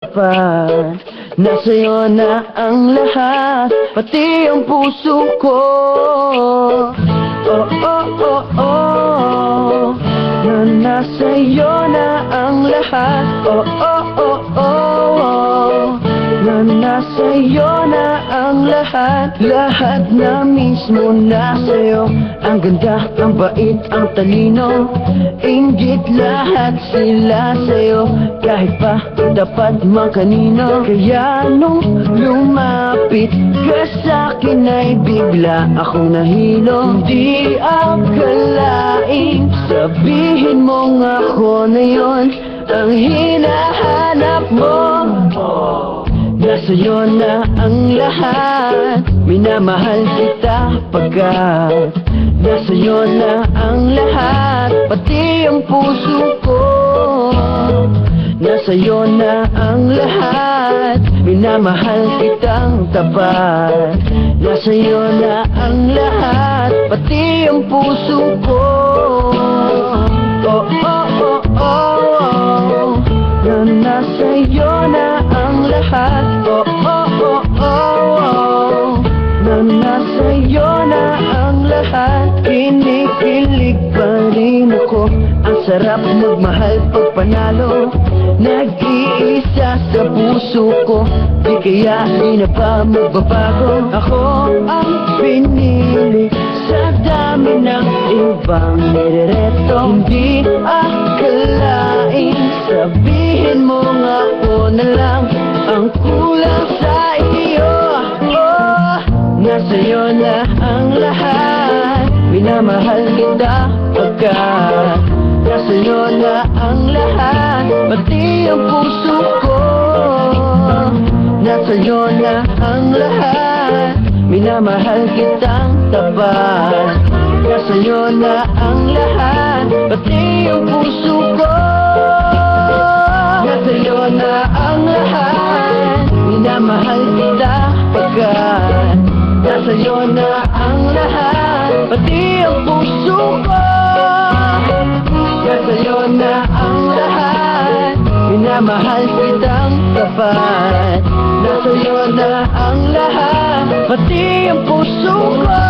tapat. Nasa'yo na ang lahat, pati ang puso ko. Oh, oh, oh, oh, na nasa'yo na ang lahat. Oh, oh, oh, oh, na nasa'yo na ang lahat. Lahat na mismo nasa'yo. Ang ganda, ang bait, ang talino, inggit lahat sila sa'yo. Kahit pa dapat makanino. Kaya nung lumapit ka sa'kin ay bigla akong nahilo. Hindi akalaing sabihin mong ako na yon ang hinahanap mo. Nasa'yo na ang lahat, minamahal kita pagkat nasa'yo na ang lahat, pati ang puso ko. Nasa'yo na ang lahat, minamahal kitang tapat. Nasa'yo na ang lahat, pati ang puso ko. Oh, oh, oh, oh, oh, na nasa'yo na ang lahat. Oh, oh, oh, oh, oh, na nasa'yo na ang lahat. Kinikilig pa rin ako, ang sarap magmahal pag panalo. Nag-iisa sa puso ko, di kaya di na ba magbabago. Ako ang pinili sa dami ng ibang nirereto. Hindi akalain sabihin mo nga ako na lang ang kulang sa iyo. Oh, nasa'yo na ang lahat, minamahal kita pagkat nasa'yo na ang lahat, pati ang puso ko. Nasa'yo na ang lahat, minamahal kitang tapat. Nasa'yo na ang lahat, pati ang puso ko. Nasa'yo na ang lahat, minamahal kita pagkat nasa'yo na ang lahat, pati ang puso ko. Nasa'yo na ang lahat, minamahal kitang tapat. Nasa'yo na ang lahat, pati ang puso ko.